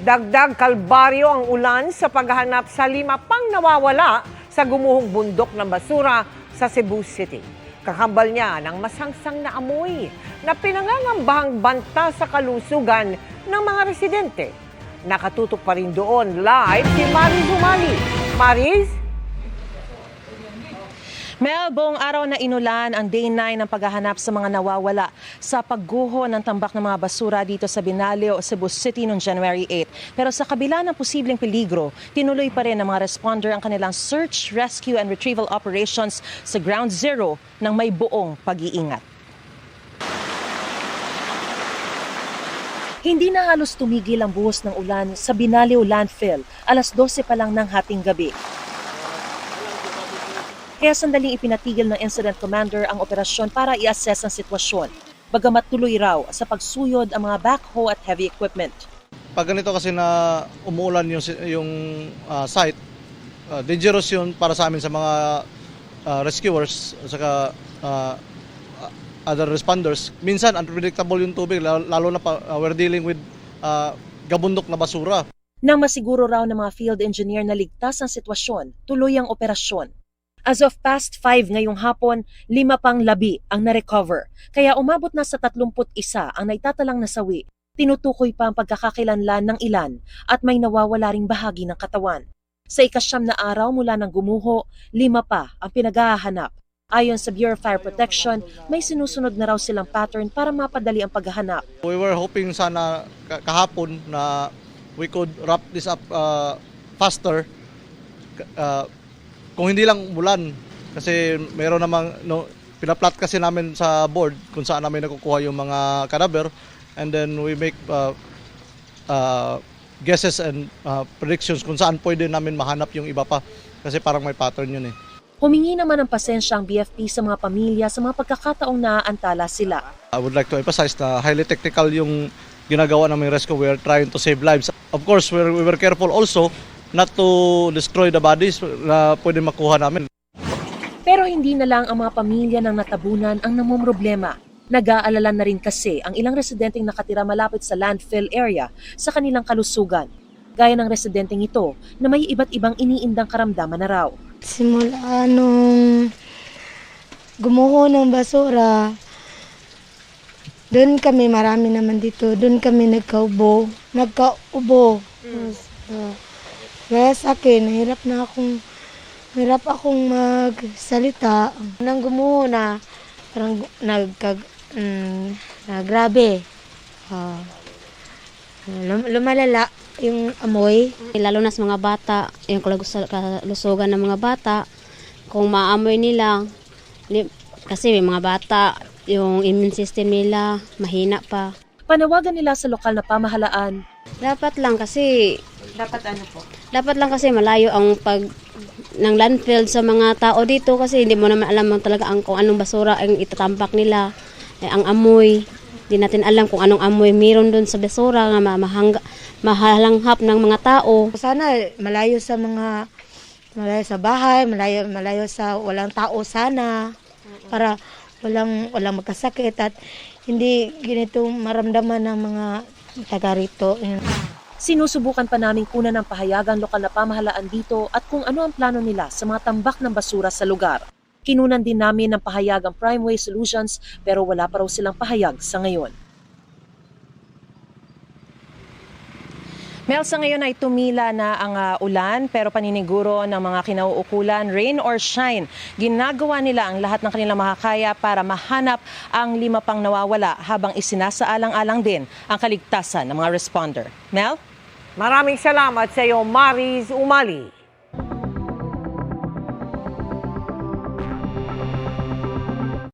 Dagdag kalbaryo ang ulan sa paghahanap sa 5 pang nawawala sa gumuhong bundok ng basura sa Cebu City. Kakambal niya ng masangsang na amoy na pinangangambahang banta sa kalusugan ng mga residente. Nakatutok pa rin doon live si Mariz Umali. Mariz? Mel, buong araw na inulan ang Day 9 ng paghahanap sa mga nawawala sa pagguho ng tambak ng mga basura dito sa Binalio, Cebu City noong January 8. Pero sa kabila ng posibleng peligro, tinuloy pa rin ng mga responder ang kanilang search, rescue and retrieval operations sa Ground Zero ng may buong pag-iingat. Hindi na halos tumigil ang buhos ng ulan sa Binalio Landfill, alas 12 pa lang ng hating gabi. Kaya sandaling ipinatigil ng incident commander ang operasyon para i-assess ang sitwasyon. Bagamat tuloy raw sa pagsuyod ang mga backhoe at heavy equipment. Pag ganito kasi na umuulan yung site, dangerous yun para sa amin sa mga rescuers at saka other responders. Minsan unpredictable yung tubig, lalo na we're dealing with gabundok na basura. Nang masiguro raw ng mga field engineer na ligtas ang sitwasyon, tuloy ang operasyon. As of past 5 ngayong hapon, 5 pang labi ang na-recover. Kaya umabot na sa 31 ang naitatalang nasawi. Tinutukoy pa ang pagkakakilanlan ng ilan at may nawawala ring bahagi ng katawan. Sa ika-9 na araw mula ng gumuho, 5 pa ang pinaghahanap. Ayon sa Bureau of Fire Protection, may sinusunod na raw silang pattern para mapadali ang paghahanap. We were hoping sana kahapon na we could wrap this up faster. Kung hindi lang ulan, kasi meron namang, pinaplat kasi namin sa board kung saan namin nakukuha yung mga cadaver, and then we make guesses and predictions kung saan pwede namin mahanap yung iba pa, kasi parang may pattern yun eh. Humingi naman ng pasensya ang BFP sa mga pamilya sa mga pagkakataong naaantala sila. I would like to emphasize na highly technical yung ginagawa namin rescue. We are trying to save lives. Of course, we were careful also not to destroy the bodies na pwede makuha namin. Pero hindi na lang ang mga pamilya ng natabunan ang namomroblema. Nag-aalala na rin kasi ang ilang residenteng nakatira malapit sa landfill area sa kanilang kalusugan. Gaya ng residenteng ito na may iba't ibang iniindang karamdaman na raw. Simula nung gumuho ng basura, doon kami, marami naman dito, doon kami nagkaubo. Kaya sa akin, hirap akong magsalita. Nang gumuho na, parang grabe. Lumalala yung amoy. Lalo na sa mga bata, yung kalusugan ng mga bata, kung maamoy nila, kasi may mga bata, yung immune system nila, mahina pa. Panawagan nila sa lokal na pamahalaan. Dapat lang kasi Dapat ano po? Dapat lang kasi malayo ang ng landfill sa mga tao dito kasi hindi mo naman alam talaga kung anong basura ang itatambak nila, ang amoy. Hindi natin alam kung anong amoy meron doon sa basura na mahalanghap ng mga tao. Sana malayo sa bahay, malayo sa walang tao sana para walang magkasakit at hindi ganito maramdaman ng mga taga rito. Sinusubukan pa naming kunan ng pahayagan lokal na pamahalaan dito at kung ano ang plano nila sa mga tambak ng basura sa lugar. Kinunan din namin ng pahayagang Primeway Solutions pero wala pa raw silang pahayag sa ngayon. Mel, sa ngayon ay tumila na ang ulan pero paniniguro ng mga kinauukulan, rain or shine, ginagawa nila ang lahat ng kanilang makakaya para mahanap ang 5 pang nawawala habang isinasaalang-alang din ang kaligtasan ng mga responder. Mel? Maraming salamat sa iyo, Mariz Umali.